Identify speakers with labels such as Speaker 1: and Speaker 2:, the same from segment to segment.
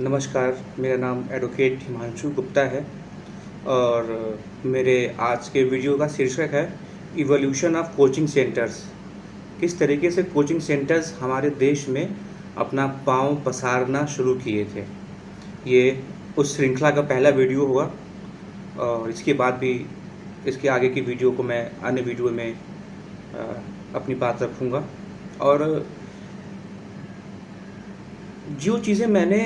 Speaker 1: नमस्कार, मेरा नाम एडवोकेट हिमांशु गुप्ता है और मेरे आज के वीडियो का शीर्षक है इवोल्यूशन ऑफ कोचिंग सेंटर्स। किस तरीके से कोचिंग सेंटर्स हमारे देश में अपना पाँव पसारना शुरू किए थे। ये उस श्रृंखला का पहला वीडियो होगा और इसके बाद भी इसके आगे की वीडियो को मैं अन्य वीडियो में अपनी बात रखूँगा। और जो चीज़ें मैंने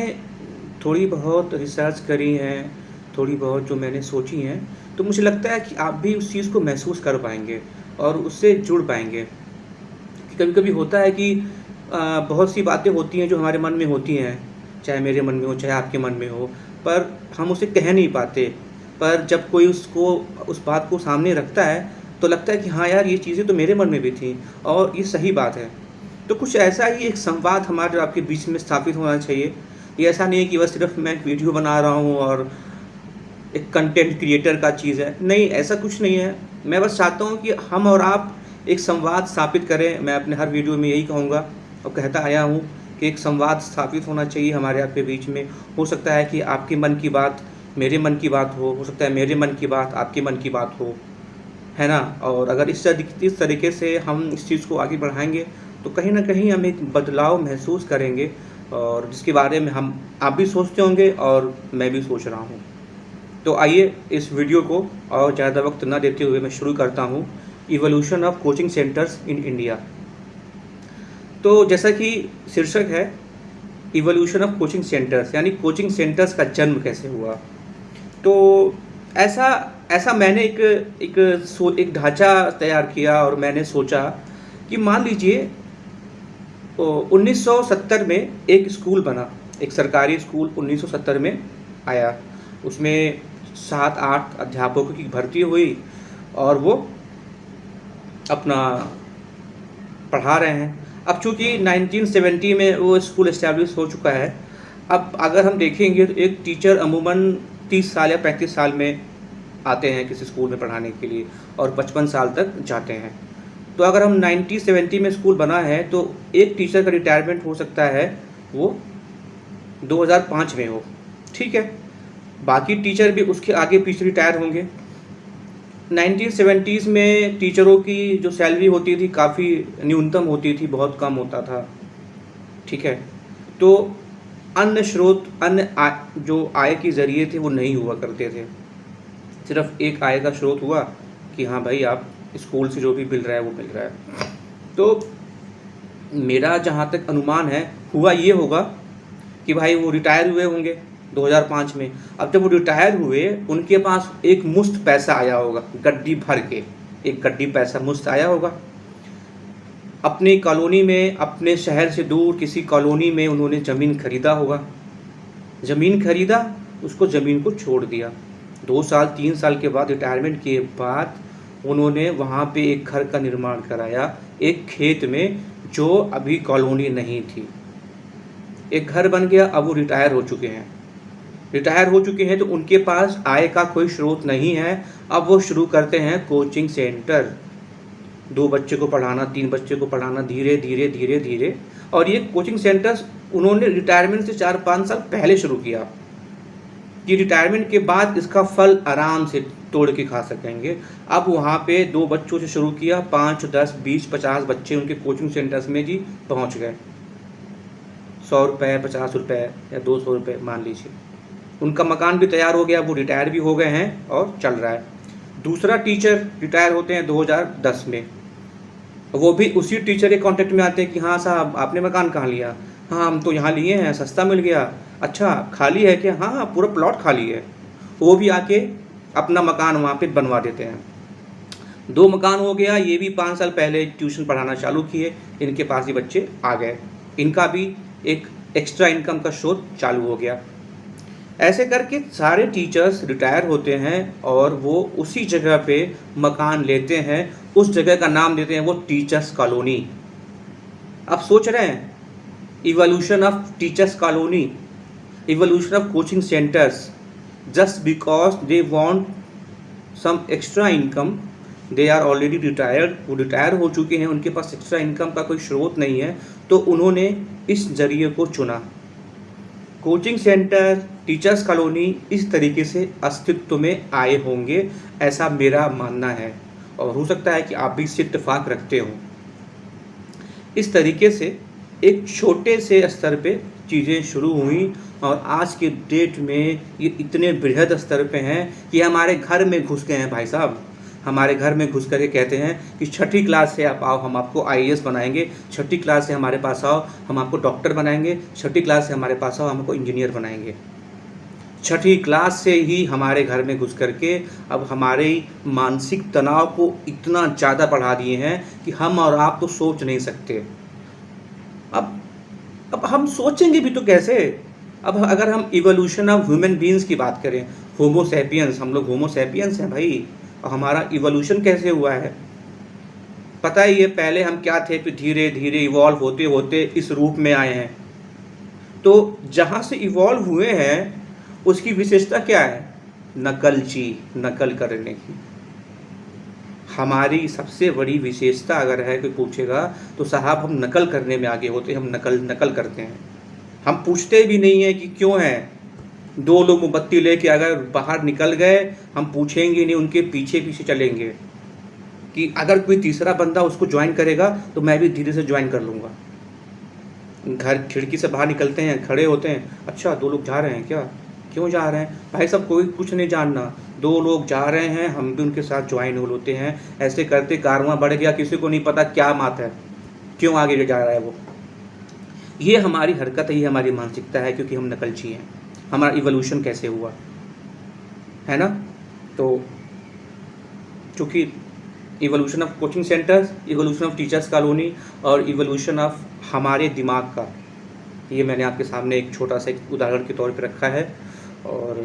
Speaker 1: थोड़ी बहुत रिसर्च करी हैं, थोड़ी बहुत जो मैंने सोची हैं, तो मुझे लगता है कि आप भी उस चीज़ को महसूस कर पाएँगे और उससे जुड़ पाएँगे। कि कभी-कभी होता है कि बहुत सी बातें होती हैं जो हमारे मन में होती हैं, चाहे मेरे मन में हो, चाहे आपके मन में हो, पर हम उसे कह नहीं पाते। पर जब कोई उस बात को सामने रखता है, तो लगता है कि हाँ यार, ये चीज़ें तो मेरे मन में भी थी और ये सही बात है। तो कुछ ऐसा ही एक संवाद हमारे और आपके बीच में स्थापित होना चाहिए। ये ऐसा नहीं है कि बस सिर्फ़ मैं एक वीडियो बना रहा हूँ और एक कंटेंट क्रिएटर का चीज़ है। नहीं, ऐसा कुछ नहीं है। मैं बस चाहता हूँ कि हम और आप एक संवाद स्थापित करें। मैं अपने हर वीडियो में यही कहूँगा और कहता आया हूँ कि एक संवाद स्थापित होना चाहिए हमारे आपके बीच में। हो सकता है कि आपके मन की बात मेरे मन की बात हो सकता है मेरे मन की बात आपके मन की बात हो, है ना? और अगर इस तरीके से हम इस चीज़ को आगे बढ़ाएँगे, तो कहीं न कहीं हम एक बदलाव महसूस करेंगे और जिसके बारे में आप भी सोचते होंगे और मैं भी सोच रहा हूँ। तो आइए इस वीडियो को और ज़्यादा वक्त ना देते हुए मैं शुरू करता हूँ, evolution of coaching centres in India. तो जैसा कि शीर्षक है इवोल्यूशन ऑफ कोचिंग सेंटर्स, यानी कोचिंग सेंटर्स का जन्म कैसे हुआ। तो ऐसा ऐसा मैंने एक ढाँचा तैयार किया और मैंने सोचा कि मान लीजिए 1970 में एक स्कूल बना, एक सरकारी स्कूल 1970 में आया। उसमें 7-8 अध्यापकों की भर्ती हुई और वो अपना पढ़ा रहे हैं। अब चूँकि 1970 में वो स्कूल एस्टैब्लिश हो चुका है। अब अगर हम देखेंगे तो एक टीचर अमूमन 30 साल या 35 साल में आते हैं किसी स्कूल में पढ़ाने के लिए और 55 साल तक जाते हैं। तो अगर हम 1970 में स्कूल बना है तो एक टीचर का रिटायरमेंट हो सकता है वो 2005 में हो, ठीक है। बाकी टीचर भी उसके आगे पीछे रिटायर होंगे। 1970s में टीचरों की जो सैलरी होती थी काफ़ी न्यूनतम होती थी, बहुत कम होता था, ठीक है। तो अन्य जो आय के ज़रिए थे वो नहीं हुआ करते थे। सिर्फ एक आय का स्रोत हुआ कि हाँ भाई, आप स्कूल से जो भी मिल रहा है वो मिल रहा है। तो मेरा जहाँ तक अनुमान है, हुआ ये होगा कि भाई वो रिटायर हुए होंगे 2005 में। अब जब वो रिटायर हुए, उनके पास एक मुश्त पैसा आया होगा, गड्डी भर के एक गड्डी पैसा मुश्त आया होगा। अपनी कॉलोनी में, अपने शहर से दूर किसी कॉलोनी में उन्होंने ज़मीन खरीदा होगा। ज़मीन खरीदा, उसको ज़मीन को छोड़ दिया। 2 साल 3 साल के बाद, रिटायरमेंट के बाद, उन्होंने वहाँ पे एक घर का निर्माण कराया, एक खेत में जो अभी कॉलोनी नहीं थी। एक घर बन गया। अब वो रिटायर हो चुके हैं तो उनके पास आय का कोई स्रोत नहीं है। अब वो शुरू करते हैं कोचिंग सेंटर। 2 बच्चे को पढ़ाना, 3 बच्चे को पढ़ाना, धीरे धीरे। और ये कोचिंग सेंटर्स उन्होंने रिटायरमेंट से 4-5 साल पहले शुरू किया कि रिटायरमेंट के बाद इसका फल आराम से तोड़ के खा सकेंगे। अब वहाँ पे 2 बच्चों से शुरू किया, 5, 10, 20, 50 बच्चे उनके कोचिंग सेंटर्स में जी पहुँच गए। 100 रुपये, 50 रुपये या 200 रुपये मान लीजिए। उनका मकान भी तैयार हो गया, वो रिटायर भी हो गए हैं और चल रहा है। दूसरा टीचर रिटायर होते हैं 2010 में। वो भी उसी टीचर के कॉन्टेक्ट में आते हैं कि हाँ साहब, आपने मकान कहाँ लिया? हाँ, हम तो यहाँ लिए हैं, सस्ता मिल गया। अच्छा, खाली है क्या? हाँ, पूरा प्लॉट खाली है। वो भी आके अपना मकान वहाँ पे बनवा देते हैं। 2 मकान हो गया। ये भी 5 साल पहले ट्यूशन पढ़ाना चालू किए, इनके पास ही बच्चे आ गए। इनका भी एक एक्स्ट्रा इनकम का स्रोत चालू हो गया। ऐसे करके सारे टीचर्स रिटायर होते हैं और वो उसी जगह पे मकान लेते हैं। उस जगह का नाम देते हैं वो टीचर्स कॉलोनी। अब सोच रहे हैं, evolution of teachers colony, evolution of coaching centres, just because they want some extra income. They are already retired, वो रिटायर हो चुके हैं, उनके पास एक्स्ट्रा इनकम का कोई स्रोत नहीं है, तो उन्होंने इस जरिए को चुना। कोचिंग सेंटर, टीचर्स कॉलोनी इस तरीके से अस्तित्व में आए होंगे, ऐसा मेरा मानना है और हो सकता है कि आप भी इससे इत्तेफाक रखते हो। इस तरीके से एक छोटे से स्तर पे चीज़ें शुरू हुई और आज के डेट में ये इतने बृहद स्तर पे हैं कि हमारे घर में घुस गए हैं भाई साहब। हमारे घर में घुस करके कहते हैं कि छठी क्लास से आप आओ, हम आपको आईएएस बनाएंगे, छठी क्लास से हमारे पास आओ, हम आपको डॉक्टर बनाएंगे, छठी क्लास से हमारे पास आओ, हम आपको इंजीनियर बनाएंगे। छठी क्लास से ही हमारे घर में घुस करके अब हमारे मानसिक तनाव को इतना ज़्यादा बढ़ा दिए हैं कि हम और आप तो सोच नहीं सकते। अब हम सोचेंगे भी तो कैसे? अब अगर हम इवोल्यूशन ऑफ ह्यूमन बीइंग्स की बात करें, होमो सैपियंस, हम लोग होमो सैपियंस हैं भाई, और हमारा इवोल्यूशन कैसे हुआ है पता ही है। पहले हम क्या थे, फिर धीरे धीरे इवॉल्व होते होते इस रूप में आए हैं। तो जहाँ से इवॉल्व हुए हैं उसकी विशेषता क्या है? नकल करने की। हमारी सबसे बड़ी विशेषता अगर है कोई पूछेगा तो साहब हम नकल करने में आगे होते हैं, हम नकल करते हैं। हम पूछते भी नहीं हैं कि क्यों है। दो लोग मोमबत्ती लेके अगर बाहर निकल गए, हम पूछेंगे नहीं, उनके पीछे पीछे चलेंगे कि अगर कोई तीसरा बंदा उसको ज्वाइन करेगा तो मैं भी धीरे से ज्वाइन कर लूँगा। घर खिड़की से बाहर निकलते हैं, खड़े होते हैं, अच्छा 2 लोग जा रहे हैं क्या, क्यों जा रहे हैं भाई साहब? कोई कुछ नहीं जानना, 2 लोग जा रहे हैं, हम भी उनके साथ ज्वाइन हो लेते हैं। ऐसे करते कारवां बढ़ गया, किसी को नहीं पता क्या बात है, क्यों आगे जा रहा है वो। ये हमारी हरकत है, ये हमारी मानसिकता है, क्योंकि हम नकलची हैं। हमारा इवोल्यूशन कैसे हुआ है ना? तो चूँकि evolution of coaching centres, evolution of teachers colony और इवोल्यूशन ऑफ हमारे दिमाग का, ये मैंने आपके सामने एक छोटा सा एक उदाहरण के तौर पे रखा है और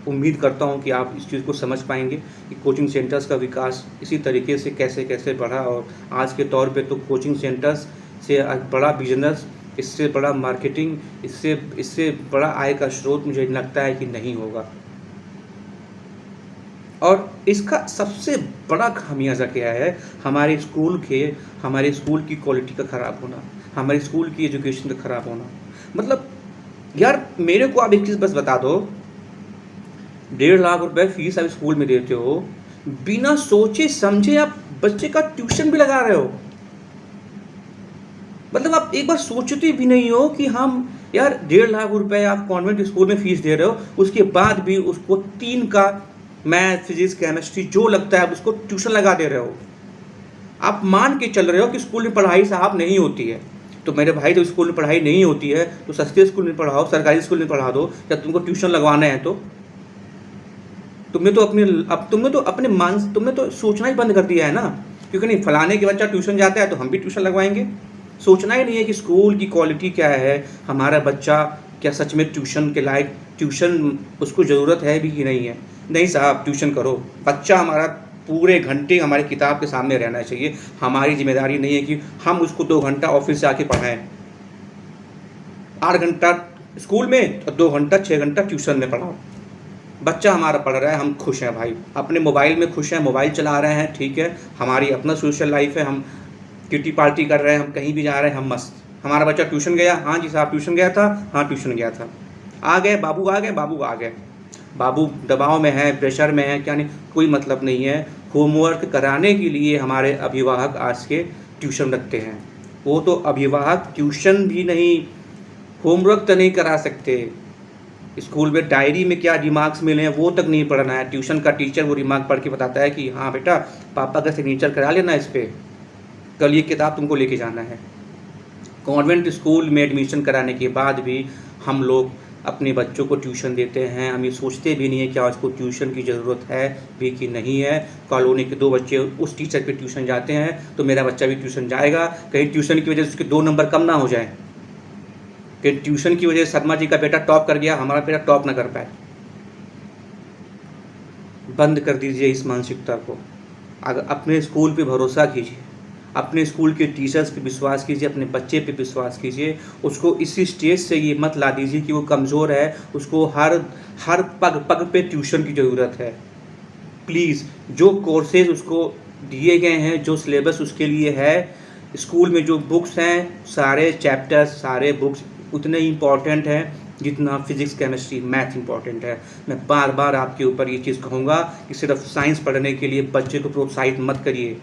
Speaker 1: उम्मीद करता हूँ कि आप इस चीज़ को समझ पाएंगे कि कोचिंग सेंटर्स का विकास इसी तरीके से कैसे कैसे बढ़ा। और आज के तौर पे तो कोचिंग सेंटर्स से बड़ा बिजनेस, इससे बड़ा मार्केटिंग, इससे बड़ा आय का स्रोत मुझे लगता है कि नहीं होगा। और इसका सबसे बड़ा खामियाजा क्या है? हमारे स्कूल की क्वालिटी का ख़राब होना, हमारे स्कूल की एजुकेशन का ख़राब होना। मतलब यार मेरे को आप एक चीज़ बस बता दो, 1.5 लाख रुपए फीस आप स्कूल में देते हो, बिना सोचे समझे आप बच्चे का ट्यूशन भी लगा रहे हो। मतलब आप एक बार सोचते भी नहीं हो कि हम यार 1.5 लाख रुपए आप कॉन्वेंट स्कूल में फीस दे रहे हो, उसके बाद भी उसको 3 का मैथ, फिजिक्स, केमिस्ट्री जो लगता है आप उसको ट्यूशन लगा दे रहे हो। आप मान के चल रहे हो कि स्कूल में पढ़ाई साहब नहीं होती है। तो मेरे भाई, तो स्कूल में पढ़ाई नहीं होती है तो सस्ते स्कूल में पढ़ाओ, सरकारी स्कूल में पढ़ा दो। जब तुमको ट्यूशन लगवाना है तो तुमने तो सोचना ही बंद कर दिया है ना, क्योंकि नहीं फलाने के बच्चा ट्यूशन जाता है तो हम भी ट्यूशन लगवाएंगे। सोचना ही नहीं है कि स्कूल की क्वालिटी क्या है, हमारा बच्चा क्या सच में ट्यूशन के लायक, ट्यूशन उसको ज़रूरत है भी कि नहीं है। नहीं साहब, ट्यूशन करो, बच्चा हमारा पूरे घंटे हमारी किताब के सामने रहना चाहिए। हमारी जिम्मेदारी नहीं है कि हम उसको 2 घंटा ऑफिस से आके पढ़ाएं, 8 घंटा स्कूल में और 2 घंटा 6 घंटा ट्यूशन में पढ़ाओ। बच्चा हमारा पढ़ रहा है, हम खुश हैं भाई, अपने मोबाइल में खुश हैं, मोबाइल चला रहे हैं, ठीक है, हमारी अपना सोशल लाइफ है, हम किटी पार्टी कर रहे हैं, हम कहीं भी जा रहे हैं, हम मस्त। हमारा बच्चा ट्यूशन गया, हाँ जी साहब ट्यूशन गया था, हाँ ट्यूशन गया था, आ गए बाबू, आ गए बाबू दबाव में है, प्रेशर में है, क्या नहीं, कोई मतलब नहीं है। होमवर्क कराने के लिए हमारे अभिभावक आज के ट्यूशन रखते हैं। वो तो अभिभावक ट्यूशन भी नहीं, होमवर्क तो नहीं करा सकते। स्कूल में डायरी में क्या रिमार्क्स मिले हैं वो तक नहीं पढ़ना है। ट्यूशन का टीचर वो रिमार्क पढ़ के बताता है कि हाँ बेटा पापा का सिग्नेचर करा लेना इस पर, कल ये किताब तुमको लेके जाना है। कॉन्वेंट स्कूल में एडमिशन कराने के बाद भी हम लोग अपने बच्चों को ट्यूशन देते हैं, हम ये सोचते भी नहीं है कि आज को ट्यूशन की ज़रूरत है भी कि नहीं है। कॉलोनी के 2 बच्चे उस टीचर पे ट्यूशन जाते हैं तो मेरा बच्चा भी ट्यूशन जाएगा, कहीं ट्यूशन की वजह से उसके 2 नंबर कम ना हो जाए, कि ट्यूशन की वजह से शर्मा जी का बेटा टॉप कर गया, हमारा बेटा टॉप ना कर पाए। बंद कर दीजिए इस मानसिकता को। अगर अपने स्कूल पे भरोसा कीजिए, अपने स्कूल के टीचर्स पे विश्वास कीजिए, अपने बच्चे पे विश्वास कीजिए। उसको इसी स्टेज से ये मत ला दीजिए कि वो कमज़ोर है, उसको हर पग पे ट्यूशन की ज़रूरत है। प्लीज़, जो कोर्सेज उसको दिए गए हैं, जो सिलेबस उसके लिए है, स्कूल में जो बुक्स हैं, सारे चैप्टर्स, सारे बुक्स उतने इम्पॉर्टेंट हैं जितना फिज़िक्स, केमिस्ट्री, मैथ इंपॉर्टेंट है। मैं बार बार आपके ऊपर ये चीज़ कहूँगा कि सिर्फ साइंस पढ़ने के लिए बच्चे को प्रोत्साहित मत करिए।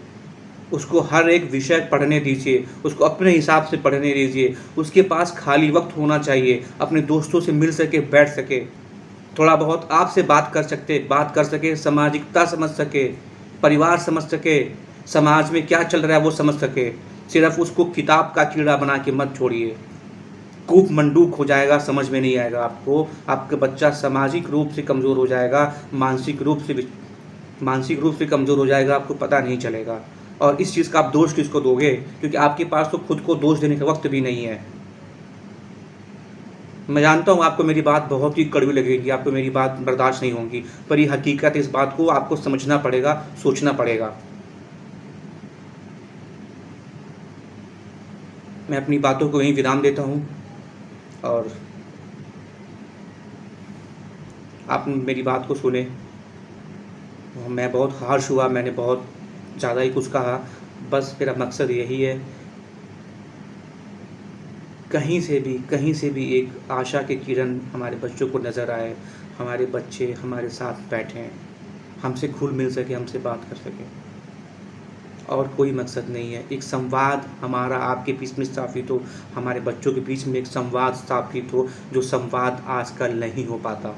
Speaker 1: उसको हर एक विषय पढ़ने दीजिए, उसको अपने हिसाब से पढ़ने दीजिए। उसके पास खाली वक्त होना चाहिए, अपने दोस्तों से मिल सके, बैठ सके, थोड़ा बहुत आपसे बात कर सके, सामाजिकता समझ सके, परिवार समझ सके, समाज में क्या चल रहा है वो समझ सके। सिर्फ उसको किताब का कीड़ा बना के मत छोड़िए, कूप मंडूक हो जाएगा, समझ में नहीं आएगा आपको। आपका बच्चा सामाजिक रूप से कमज़ोर हो जाएगा, मानसिक रूप से कमज़ोर हो जाएगा, आपको पता नहीं चलेगा। और इस चीज़ का आप दोष किसको दोगे? क्योंकि आपके पास तो खुद को दोष देने का वक्त भी नहीं है। मैं जानता हूँ आपको मेरी बात बहुत ही कड़वी लगेगी, आपको मेरी बात बर्दाश्त नहीं होगी, पर ये हकीकत, इस बात को आपको समझना पड़ेगा, सोचना पड़ेगा। मैं अपनी बातों को यहीं विराम देता हूँ और आप मेरी बात को सुने। मैं बहुत हार्श हुआ, मैंने बहुत ज़्यादा ही कुछ कहा। बस मेरा मकसद यही है, कहीं से भी एक आशा के किरण हमारे बच्चों को नज़र आए, हमारे बच्चे हमारे साथ बैठें, हमसे घुल मिल सके, हमसे बात कर सकें। और कोई मकसद नहीं है। एक संवाद हमारा आपके बीच में स्थापित हो, हमारे बच्चों के बीच में एक संवाद स्थापित हो, जो संवाद आजकल नहीं हो पाता।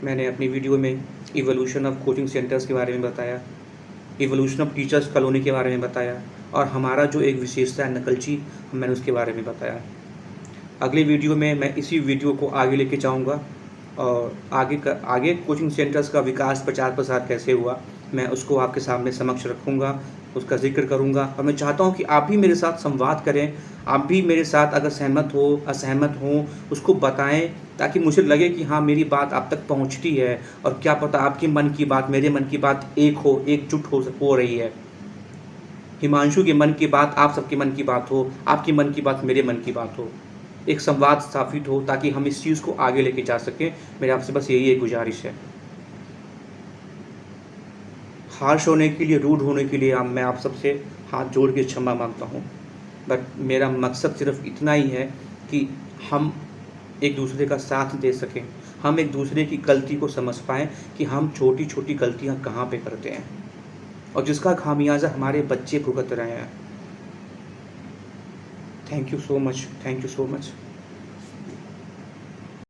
Speaker 1: मैंने अपनी वीडियो में इवोल्यूशन ऑफ कोचिंग सेंटर्स के बारे में बताया, इवोल्यूशन ऑफ टीचर्स कॉलोनी के बारे में बताया, और हमारा जो एक विशेषता है नकलची, मैंने उसके बारे में बताया। अगले वीडियो में मैं इसी वीडियो को आगे लेके जाऊंगा और आगे कोचिंग सेंटर्स का विकास, प्रचार प्रसार कैसे हुआ, मैं उसको आपके सामने समक्ष रखूंगा, उसका जिक्र करूंगा। और मैं चाहता हूं कि आप भी मेरे साथ संवाद करें, आप भी मेरे साथ अगर सहमत हो, असहमत हो, उसको बताएं, ताकि मुझे लगे कि हाँ, मेरी बात आप तक पहुंचती है। और क्या पता आपके मन की बात, मेरे मन की बात एकजुट हो रही है। हिमांशु के मन की बात आप सबके मन की बात हो, आपके मन की बात मेरे मन की बात हो, एक संवाद स्थापित हो, ताकि हम इस चीज़ को आगे लेके जा सकें। मेरे आपसे बस यही एक गुजारिश है। हार्श होने के लिए, रूड होने के लिए मैं आप सबसे हाथ जोड़ के क्षमा मांगता हूँ। बट मेरा मकसद सिर्फ इतना ही है कि हम एक दूसरे का साथ दे सकें, हम एक दूसरे की गलती को समझ पाएँ कि हम छोटी छोटी गलतियाँ कहाँ पे करते हैं और जिसका खामियाजा हमारे बच्चे भुगत रहे हैं। Thank you so much.